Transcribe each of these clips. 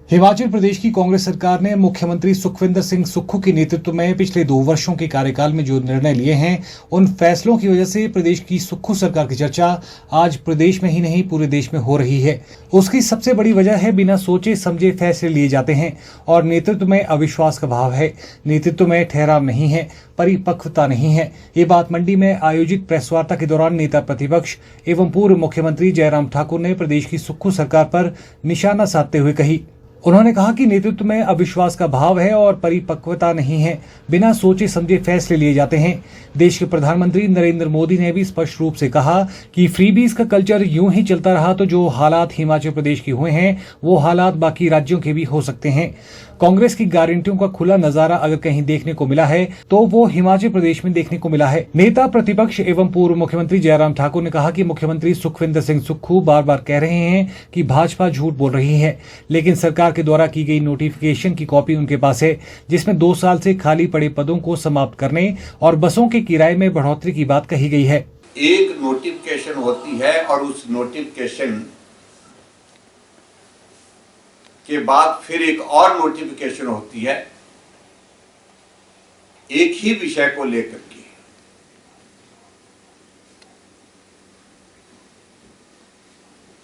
हिमाचल प्रदेश की कांग्रेस सरकार ने मुख्यमंत्री सुखविंदर सिंह सुक्खू के नेतृत्व में पिछले 2 वर्षों के कार्यकाल में जो निर्णय लिए हैं, उन फैसलों की वजह से प्रदेश की सुक्खू सरकार की चर्चा आज प्रदेश में ही नहीं पूरे देश में हो रही है। उसकी सबसे बड़ी वजह है बिना सोचे समझे फैसले लिए जाते हैं और नेतृत्व में अविश्वास का भाव है। नेतृत्व में ठहराव नहीं है, परिपक्वता नहीं है। ये बात मंडी में आयोजित प्रेस वार्ता के दौरान नेता प्रतिपक्ष एवं पूर्व मुख्यमंत्री जयराम ठाकुर ने प्रदेश की सुक्खू सरकार पर निशाना साधते हुए कही। उन्होंने कहा कि नेतृत्व में अविश्वास का भाव है और परिपक्वता नहीं है, बिना सोचे समझे फैसले लिए जाते हैं। देश के प्रधानमंत्री नरेंद्र मोदी ने भी स्पष्ट रूप से कहा कि फ्रीबीज का कल्चर यूं ही चलता रहा तो जो हालात हिमाचल प्रदेश के हुए हैं वो हालात बाकी राज्यों के भी हो सकते हैं। कांग्रेस की गारंटियों का खुला नजारा अगर कहीं देखने को मिला है तो वो हिमाचल प्रदेश में देखने को मिला है। नेता प्रतिपक्ष एवं पूर्व मुख्यमंत्री जयराम ठाकुर ने कहा कि मुख्यमंत्री सुखविंदर सिंह सुक्खू बार बार कह रहे हैं कि भाजपा झूठ बोल रही है, लेकिन सरकार के द्वारा की गई नोटिफिकेशन की कॉपी उनके पास है, जिसमें 2 साल से खाली पड़े पदों को समाप्त करने और बसों के किराए में बढ़ोतरी की बात कही गई है। एक नोटिफिकेशन होती है और उस नोटिफिकेशन के बाद फिर एक और नोटिफिकेशन होती है एक ही विषय को लेकर के।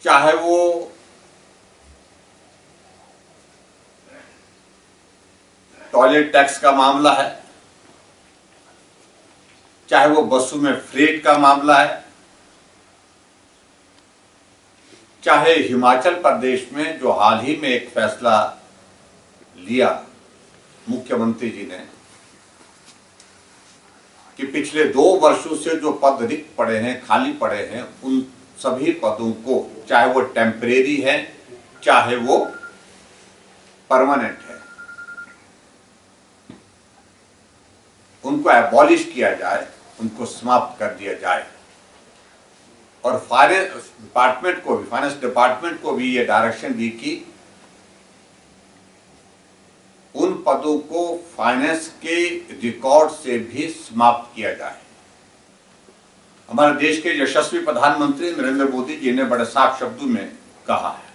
चाहे वो टॉयलेट टैक्स का मामला है, चाहे वो बसों में फ्रेट का मामला है, चाहे हिमाचल प्रदेश में जो हाल ही में एक फैसला लिया मुख्यमंत्री जी ने कि पिछले 2 वर्षों से जो पद रिक्त पड़े हैं, खाली पड़े हैं, उन सभी पदों को, चाहे वो टेम्परेरी है चाहे वो परमानेंट है, उनको एबॉलिश किया जाए, उनको समाप्त कर दिया जाए। और फाइनेंस डिपार्टमेंट को भी ये डायरेक्शन दी कि उन पदों को फाइनेंस के रिकॉर्ड से भी समाप्त किया जाए। हमारे देश के यशस्वी प्रधानमंत्री नरेंद्र मोदी जी ने बड़े साफ शब्दों में कहा है,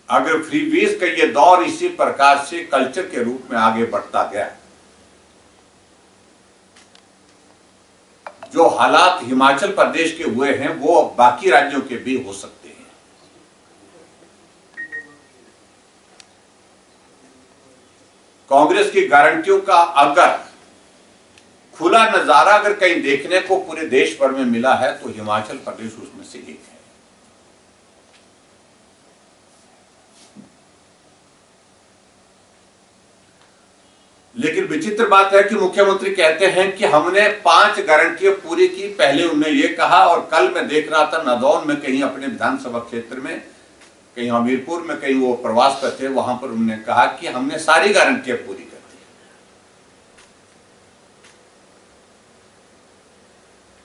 अगर फ्रीबीज का ये दौर इसी प्रकार से कल्चर के रूप में आगे बढ़ता गया, जो हालात हिमाचल प्रदेश के हुए हैं वो बाकी राज्यों के भी हो सकते हैं। कांग्रेस की गारंटियों का अगर खुला नजारा अगर कहीं देखने को पूरे देश भर में मिला है तो हिमाचल प्रदेश उसमें से एक है। लेकिन विचित्र बात है कि मुख्यमंत्री कहते हैं कि हमने 5 गारंटियां पूरी की। पहले उन्होंने ये कहा और कल मैं देख रहा था नादौन में कहीं अपने विधानसभा क्षेत्र में, कहीं हमीरपुर में, कहीं वो प्रवास पर थे, वहां पर उन्होंने कहा कि हमने सारी गारंटियां पूरी कर दी।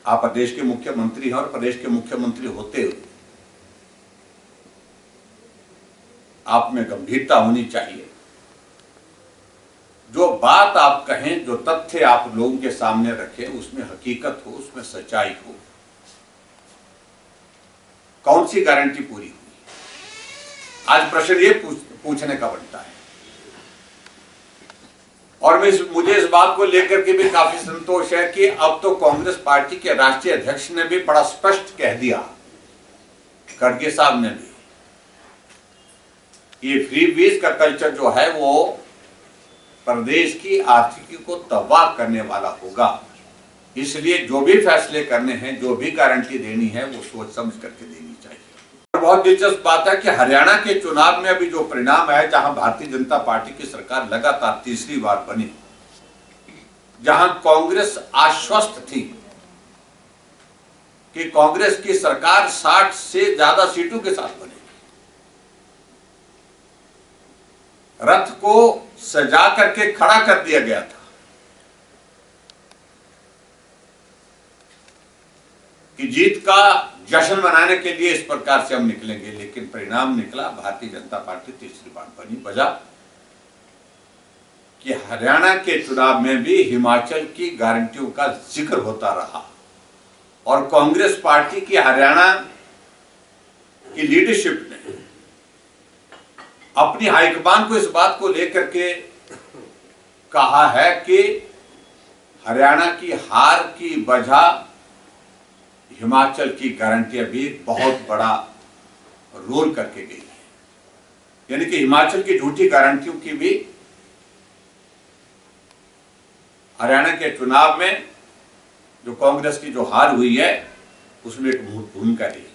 आप प्रदेश के मुख्यमंत्री हैं और प्रदेश के मुख्यमंत्री होते हुए आप में गंभीरता होनी चाहिए। जो बात आप कहें, जो तथ्य आप लोगों के सामने रखें, उसमें हकीकत हो, उसमें सच्चाई हो। कौन सी गारंटी पूरी हुई? आज प्रश्न ये पूछने का बनता है। और मुझे इस बात को लेकर के भी काफी संतोष है कि अब तो कांग्रेस पार्टी के राष्ट्रीय अध्यक्ष ने भी बड़ा स्पष्ट कह दिया, खड़गे साहब ने भी, ये फ्रीबीज का कल्चर जो है वो प्रदेश की आर्थिकी को तबाह करने वाला होगा। इसलिए जो भी फैसले करने हैं, जो भी गारंटी देनी है, वो सोच समझ करके देनी चाहिए। और बहुत दिलचस्प बात है कि हरियाणा के चुनाव में अभी जो परिणाम है, जहां भारतीय जनता पार्टी की सरकार लगातार तीसरी बार बनी, जहां कांग्रेस आश्वस्त थी कि कांग्रेस की सरकार 60 से ज्यादा सीटों के साथ बनेगी, रथ को सजा करके खड़ा कर दिया गया था कि जीत का जश्न मनाने के लिए इस प्रकार से हम निकलेंगे, लेकिन परिणाम निकला भारतीय जनता पार्टी तीसरी बार बनी। वजह कि हरियाणा के चुनाव में भी हिमाचल की गारंटियों का जिक्र होता रहा और कांग्रेस पार्टी की हरियाणा की लीडरशिप ने अपनी हाईकमान को इस बात को लेकर के कहा है कि हरियाणा की हार की वजह हिमाचल की गारंटियां भी बहुत बड़ा रोल करके गई है, यानी कि हिमाचल की झूठी गारंटियों की भी हरियाणा के चुनाव में जो कांग्रेस की जो हार हुई है उसमें एक भूमिका रही।